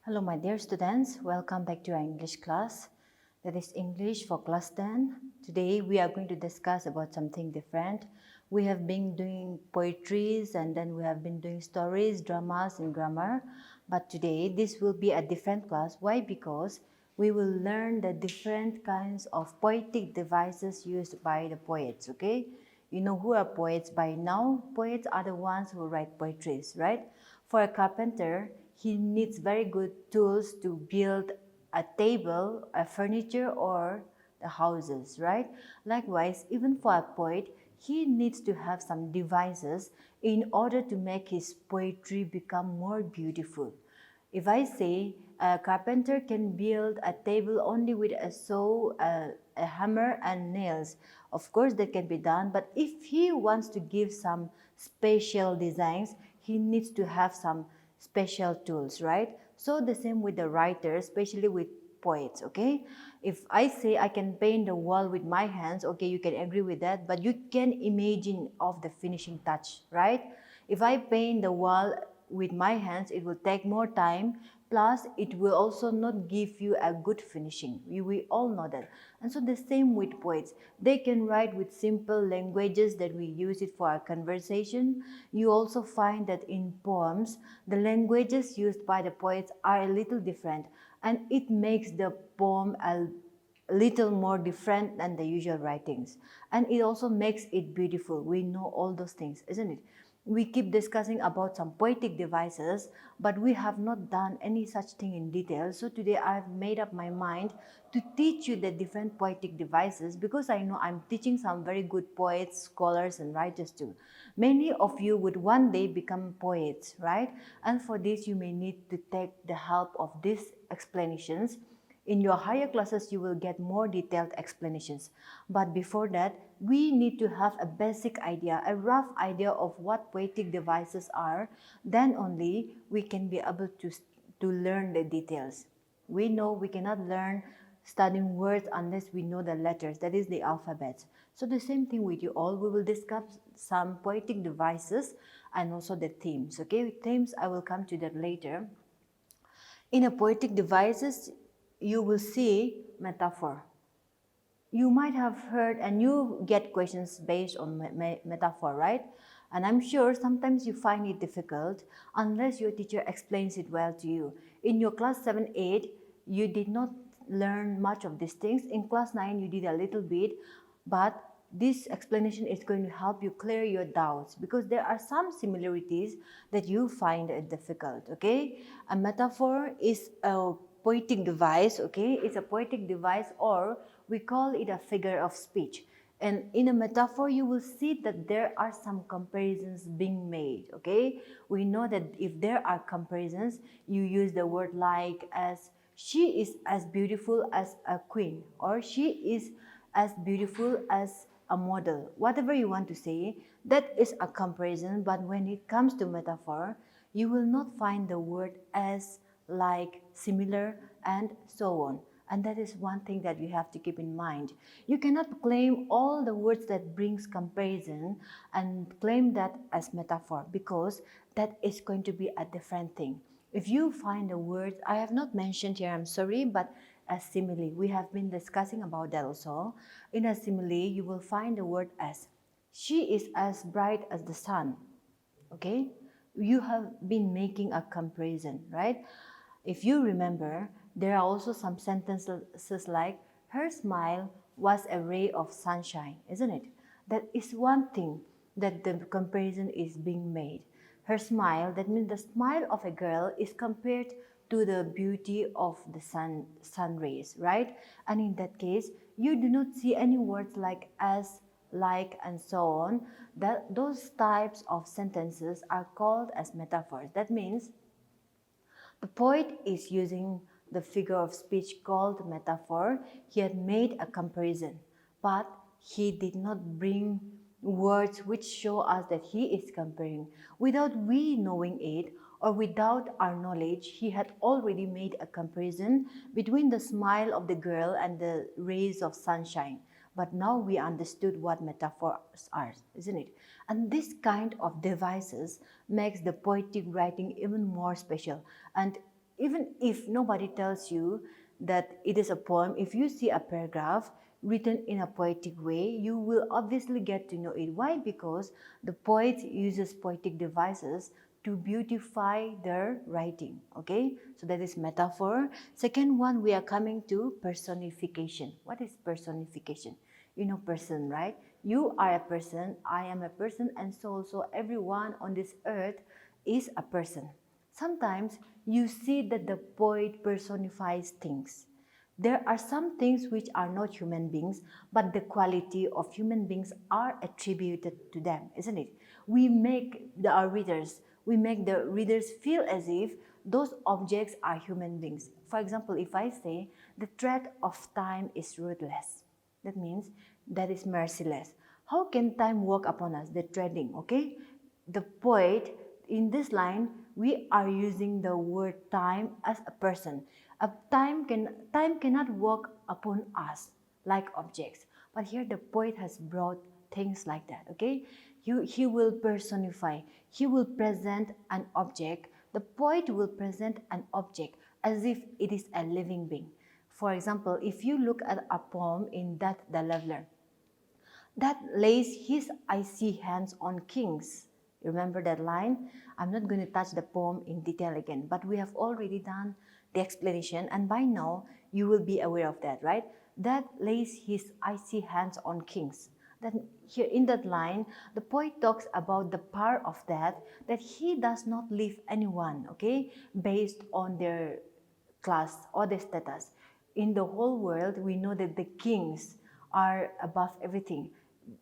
Hello my dear students, welcome back to our English class. That is English for class 10. Today we are going to discuss about something different. We have been doing poetries and then we have been doing stories, dramas and grammar. But today this will be a different class. Why? Because we will learn the different kinds of poetic devices used by the poets, okay? You know who are poets by now? Poets are the ones who write poetries, right? For a carpenter, he needs very good tools to build a table, a furniture, or the houses, right? Likewise, even for a poet, he needs to have some devices in order to make his poetry become more beautiful. If I say a carpenter can build a table only with a saw, a hammer and nails, of course that can be done, but if he wants to give some special designs, he needs to have some special tools, right? So the same with the writers, especially with poets, okay? If I say I can paint the wall with my hands, okay, you can agree with that, but you can imagine of the finishing touch, right? If I paint the wall with my hands, it will take more time, plus it will also not give you a good finishing. We all know that. And so the same with poets. They can write with simple languages that we use it for our conversation. You also find that in poems, the languages used by the poets are a little different, and it makes the poem a little more different than the usual writings, and it also makes it beautiful. We know all those things, isn't it? We keep discussing about some poetic devices, but we have not done any such thing in detail. So today I have made up my mind to teach you the different poetic devices, because I know I'm teaching some very good poets, scholars and writers too. Many of you would one day become poets, right? And for this you may need to take the help of these explanations. In your higher classes, you will get more detailed explanations. But before that, we need to have a basic idea, a rough idea of what poetic devices are. Then only we can be able to learn the details. We know we cannot learn studying words unless we know the letters, that is the alphabet. So the same thing with you all. We will discuss some poetic devices and also the themes. Okay, themes I will come to that later. In a poetic devices, you will see metaphor. You might have heard and you get questions based on metaphor, right? And I'm sure sometimes you find it difficult unless your teacher explains it well to you. In your class 7, 8, you did not learn much of these things. In class 9, you did a little bit, but this explanation is going to help you clear your doubts, because there are some similarities that you find difficult, okay? A metaphor is a poetic device, okay? It's a poetic device, or we call it a figure of speech. And in a metaphor, you will see that there are some comparisons being made, okay? We know that if there are comparisons, you use the word like as she is as beautiful as a queen, or she is as beautiful as a model. Whatever you want to say, that is a comparison. But when it comes to metaphor, you will not find the word as, like, similar and so on. And that is one thing that you have to keep in mind. You cannot claim all the words that brings comparison and claim that as metaphor, because that is going to be a different thing. If you find a word I have not mentioned here, I'm sorry, but a simile, we have been discussing about that also. In a simile, you will find the word as. She is as bright as the sun, okay? You have been making a comparison, right? If you remember, there are also some sentences like, her smile was a ray of sunshine, isn't it? That is one thing that the comparison is being made. Her smile, that means the smile of a girl is compared to the beauty of the sun rays, right? And in that case, you do not see any words like as, like, and so on. That those types of sentences are called as metaphors. That means the poet is using the figure of speech called metaphor. He had made a comparison, but he did not bring words which show us that he is comparing. Without we knowing it, or without our knowledge, he had already made a comparison between the smile of the girl and the rays of sunshine. But now we understood what metaphors are, isn't it? And this kind of devices makes the poetic writing even more special. And even if nobody tells you that it is a poem, if you see a paragraph written in a poetic way, you will obviously get to know it. Why? Because the poet uses poetic devices to beautify their writing. Okay, so that is metaphor. Second one, we are coming to personification. What is personification? You know person, right? You are a person, I am a person, and so also everyone on this earth is a person. Sometimes you see that the poet personifies things. There are some things which are not human beings, but the quality of human beings are attributed to them, isn't it? Our readers, we make the readers feel as if those objects are human beings. For example, if I say the thread of time is ruthless, that means that is merciless. How can time work upon us? The treading, okay? The poet, in this line, we are using the word time as a person. Time cannot work upon us like objects. But here the poet has brought things like that, okay? He will personify. He will present an object. The poet will present an object as if it is a living being. For example, if you look at a poem in That the Leveler, that lays his icy hands on kings. You remember that line? I'm not going to touch the poem in detail again, but we have already done the explanation, and by now you will be aware of that, right? That lays his icy hands on kings. Then here in that line, the poet talks about the power of that he does not leave anyone, okay, based on their class or their status. In the whole world, we know that the kings are above everything.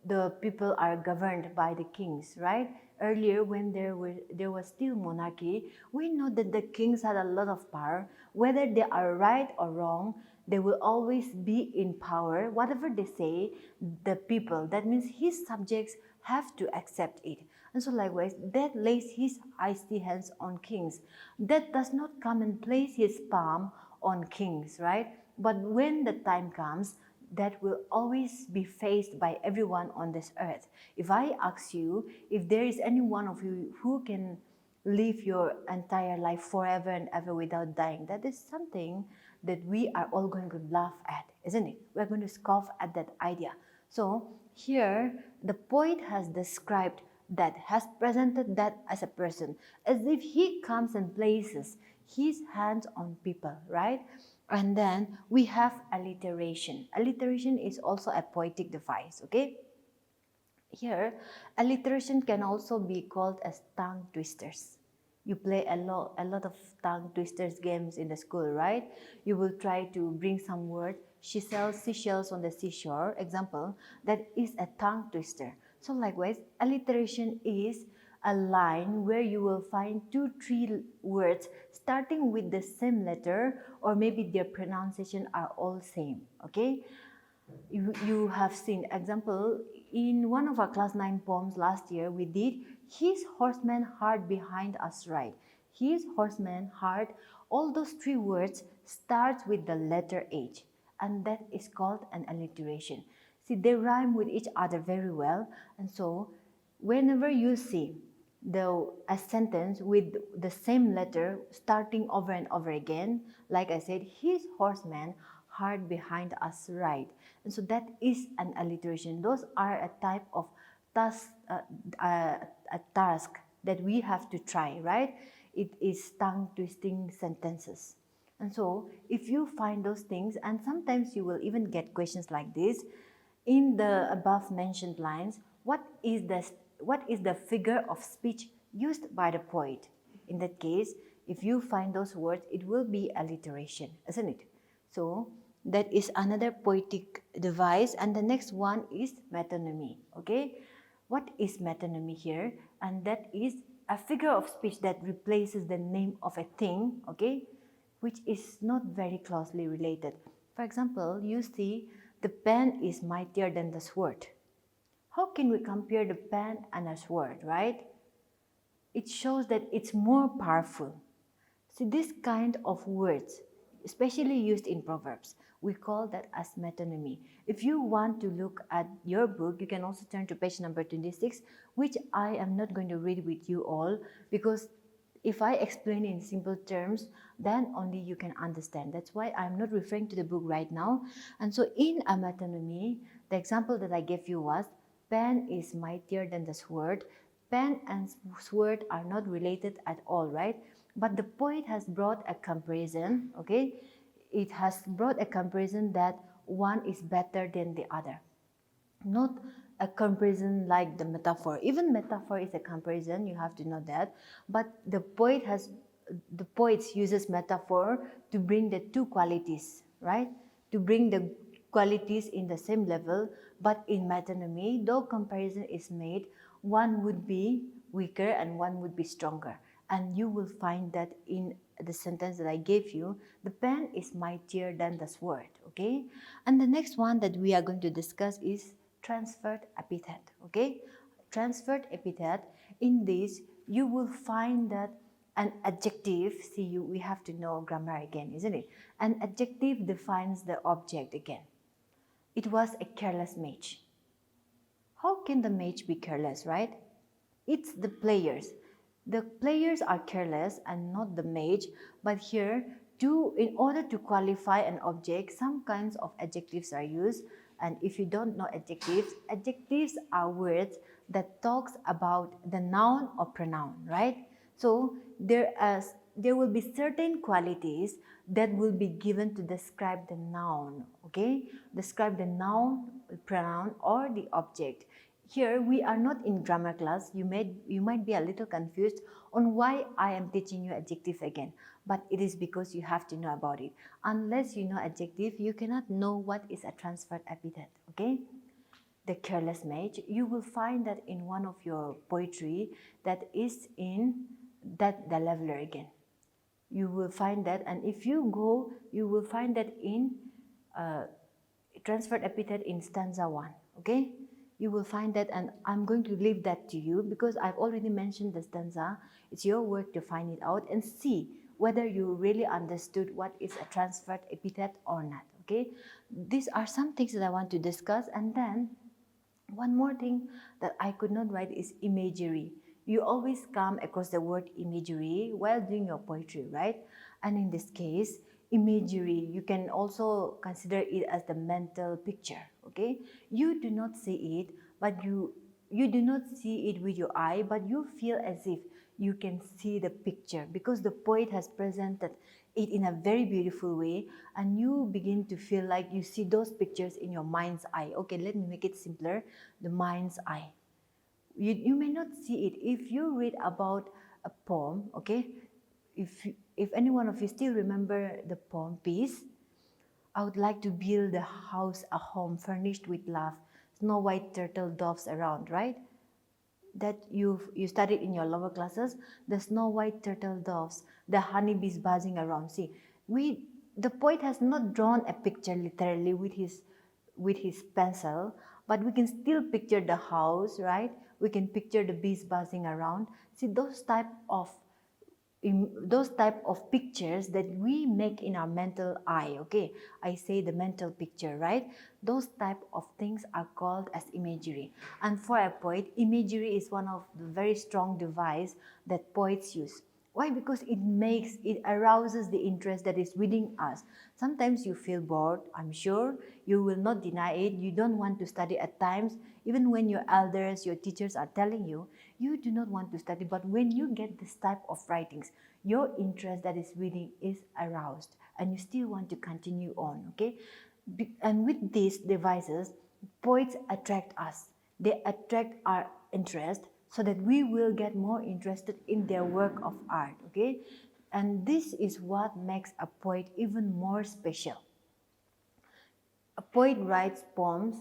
The people are governed by the kings, right? Earlier, when there was still monarchy, we know that the kings had a lot of power. Whether they are right or wrong, they will always be in power. Whatever they say, the people, that means his subjects, have to accept it. And so likewise, that lays his icy hands on kings. That does not come and place his palm on kings, right? But when the time comes, that will always be faced by everyone on this earth. If I ask you, if there is any one of you who can live your entire life forever and ever without dying, that is something that we are all going to laugh at, isn't it? We're going to scoff at that idea. So here, the poet has described that, has presented that as a person, as if he comes and places his hands on people, right? And then we have alliteration. Alliteration is also a poetic device, okay? Here, alliteration can also be called as tongue twisters. You play a lot of tongue twisters games in the school, right? You will try to bring some word. She sells seashells on the seashore. Example, that is a tongue twister. So likewise, alliteration is a line where you will find 2-3 words starting with the same letter, or maybe their pronunciation are all same, okay? You have seen example in one of our class 9 poems last year. We did his horseman hard behind us ride. His horseman hard, all those 3 words starts with the letter H, and that is called an alliteration. See, they rhyme with each other very well, and so whenever you see a sentence with the same letter starting over and over again, like I said, his horseman hard behind us ride, and so that is an alliteration. Those are a type of task, a task that we have to try, right? It is tongue twisting sentences. And so if you find those things, and sometimes you will even get questions like this in the above mentioned lines, what is the figure of speech used by the poet? In that case, if you find those words, it will be alliteration, isn't it? So that is another poetic device, and the next one is metonymy. Okay, what is metonymy here? And that is a figure of speech that replaces the name of a thing, okay, which is not very closely related. For example, you see the pen is mightier than the sword. How can we compare the pen and a sword, right? It shows that it's more powerful. See, this kind of words, especially used in Proverbs, we call that as metonymy. If you want to look at your book, you can also turn to page number 26, which I am not going to read with you all, because if I explain in simple terms, then only you can understand. That's why I'm not referring to the book right now. And so in a metonymy, the example that I gave you was, pen is mightier than the sword. Pen and sword are not related at all, right? But the poet has brought a comparison, okay? It has brought a comparison that one is better than the other. Not a comparison like the metaphor. Even metaphor is a comparison, you have to know that. But the poets uses metaphor to bring the two qualities, right? To bring the qualities in the same level. But in metonymy, though comparison is made, one would be weaker and one would be stronger. And you will find that in the sentence that I gave you, the pen is mightier than the sword, okay? And the next one that we are going to discuss is transferred epithet, okay? Transferred epithet, in this, you will find that an adjective, see, we have to know grammar again, isn't it? An adjective defines the object again. It was a careless mage. How can the mage be careless, right? It's the players. The players are careless and not the mage, but here, in order to qualify an object, some kinds of adjectives are used. And if you don't know adjectives, adjectives are words that talks about the noun or pronoun, right? So there will be certain qualities that will be given to describe the noun, okay? Describe the noun, pronoun, or the object. Here we are not in grammar class. You might be a little confused on why I am teaching you adjective again, but it is because you have to know about it. Unless you know adjective, you cannot know what is a transferred epithet, okay? The careless mage, you will find that in one of your poetry that is in that the leveler again. You will find that, and if you go, you will find that in transferred epithet in stanza 1, okay? You will find that, and I'm going to leave that to you because I've already mentioned the stanza. It's your work to find it out and see whether you really understood what is a transferred epithet or not, okay? These are some things that I want to discuss. And then one more thing that I could not write is imagery. You always come across the word imagery while doing your poetry, right? And in this case, imagery, you can also consider it as the mental picture, okay? You do not see it, but you do not see it with your eye, but you feel as if you can see the picture because the poet has presented it in a very beautiful way, and you begin to feel like you see those pictures in your mind's eye. Okay, let me make it simpler. The mind's eye. You may not see it. If you read about a poem, okay, if any one of you still remember the poem piece, I would like to build a house, a home furnished with love, snow white turtle doves around, right? That you studied in your lower classes, the snow white turtle doves, the honeybees buzzing around. See, the poet has not drawn a picture literally with his pencil, but we can still picture the house, right? We can picture the bees buzzing around. See, those type of pictures that we make in our mental eye, okay? I say the mental picture, right? Those type of things are called as imagery. And for a poet, imagery is one of the very strong device that poets use. Why? Because it arouses the interest that is within us. Sometimes you feel bored, I'm sure. You will not deny it. You don't want to study at times. Even when your elders, your teachers are telling you, you do not want to study. But when you get this type of writings, your interest that is within is aroused and you still want to continue on, okay? And with these devices, poets attract us. They attract our interest so that we will get more interested in their work of art, okay? And this is what makes a poet even more special. A poet writes poems,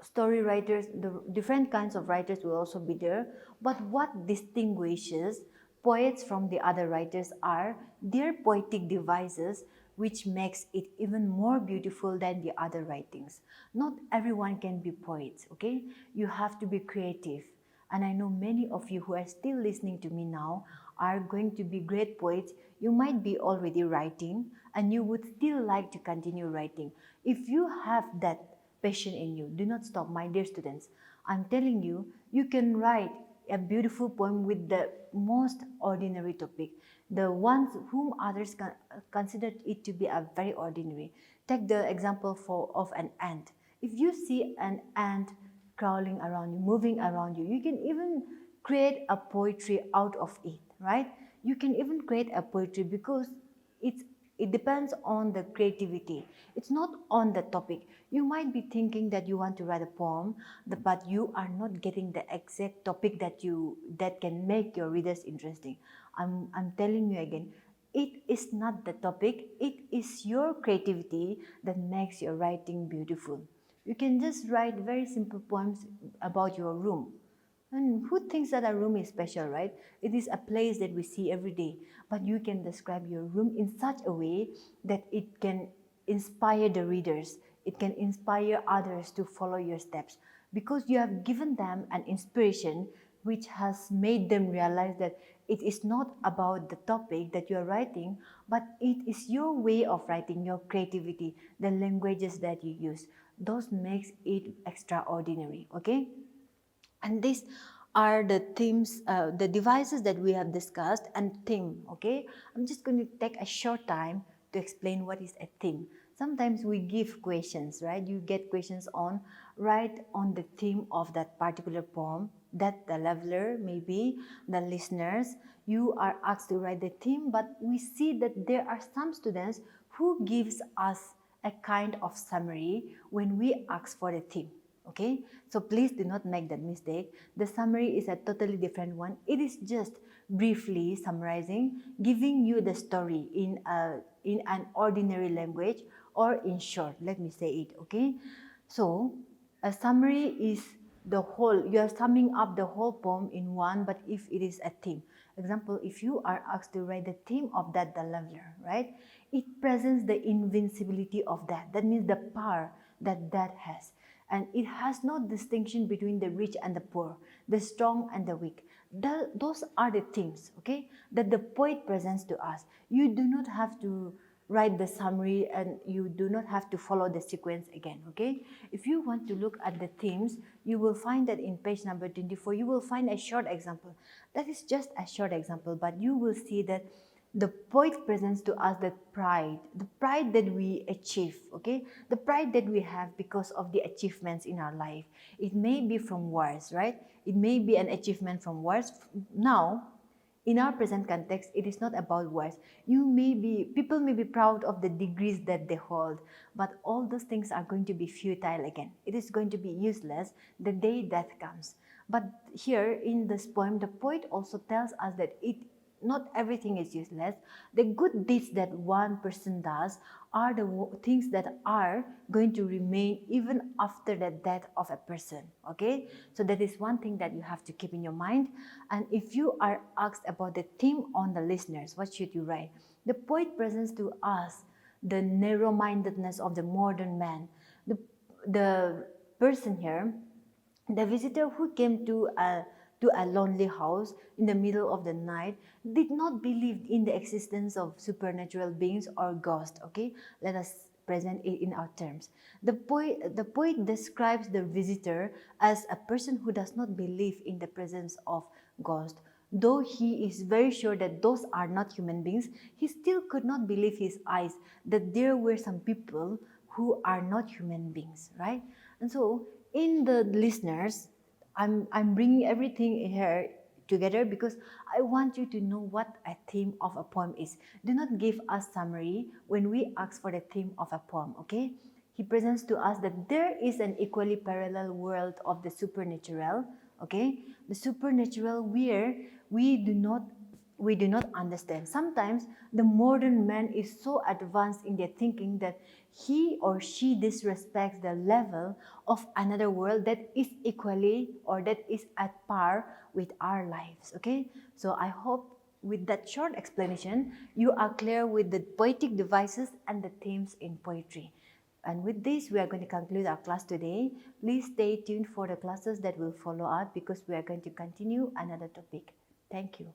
story writers, the different kinds of writers will also be there, but what distinguishes poets from the other writers are their poetic devices, which makes it even more beautiful than the other writings. Not everyone can be poets, okay? You have to be creative. And I know many of you who are still listening to me now are going to be great poets. You might be already writing and you would still like to continue writing. If you have that passion in you, do not stop, my dear students. I'm telling you, you can write a beautiful poem with the most ordinary topic, the ones whom others consider it to be a very ordinary. Take the example of an ant. If you see an ant crawling around you, moving around you, you can even create a poetry out of it, right? You can even create a poetry because it depends on the creativity. It's not on the topic. You might be thinking that you want to write a poem, but you are not getting the exact topic that can make your readers interesting. I'm telling you again, it is not the topic, it is your creativity that makes your writing beautiful. You can just write very simple poems about your room. And who thinks that a room is special, right? It is a place that we see every day. But you can describe your room in such a way that it can inspire the readers. It can inspire others to follow your steps because you have given them an inspiration which has made them realize that it is not about the topic that you are writing, but it is your way of writing, your creativity, the languages that you use. Those makes it extraordinary, okay? And these are the themes, the devices that we have discussed and theme, okay? I'm just going to take a short time to explain what is a theme. Sometimes we give questions, right? You get questions on, write on the theme of that particular poem that the leveler, maybe the listeners, you are asked to write the theme, but we see that there are some students who gives us a kind of summary when we ask for the theme. Okay, so please do not make that mistake. The summary is a totally different one. It is just briefly summarizing, giving you the story in an ordinary language or in short. Let me say it. Okay, so a summary is the whole. You are summing up the whole poem in one. But if it is a theme, example, if you are asked to write the theme of that the leveler, right? It presents the invincibility of that. That means the power that has. And it has no distinction between the rich and the poor, the strong and the weak. Those are the themes, okay, that the poet presents to us. You do not have to write the summary and you do not have to follow the sequence again, okay? If you want to look at the themes, you will find that in page number 24, you will find a short example. That is just a short example, but you will see that the poet presents to us the pride that we achieve, okay? The pride that we have because of the achievements in our life. It may be from wars, right? It may be an achievement from wars. Now, in our present context, it is not about wars. People may be proud of the degrees that they hold, but all those things are going to be futile again. It is going to be useless the day death comes. But here in this poem, the poet also tells us that not everything is useless. The good deeds that one person does are the things that are going to remain even after the death of a person, okay? So that is one thing that you have to keep in your mind. And if you are asked about the theme on the listeners, what should you write? The poet presents to us the narrow-mindedness of the modern man. The person here, the visitor who came to a lonely house in the middle of the night, did not believe in the existence of supernatural beings or ghosts, okay? Let us present it in our terms. The poet describes the visitor as a person who does not believe in the presence of ghosts. Though he is very sure that those are not human beings, he still could not believe his eyes that there were some people who are not human beings, right? And so in the listeners, I'm bringing everything here together because I want you to know what a theme of a poem is. Do not give us summary when we ask for the theme of a poem, okay? He presents to us that there is an equally parallel world of the supernatural, okay? The supernatural where we do not understand. Sometimes the modern man is so advanced in their thinking that he or she disrespects the level of another world that is equally or that is at par with our lives, okay? So I hope with that short explanation, you are clear with the poetic devices and the themes in poetry. And with this, we are going to conclude our class today. Please stay tuned for the classes that will follow up because we are going to continue another topic. Thank you.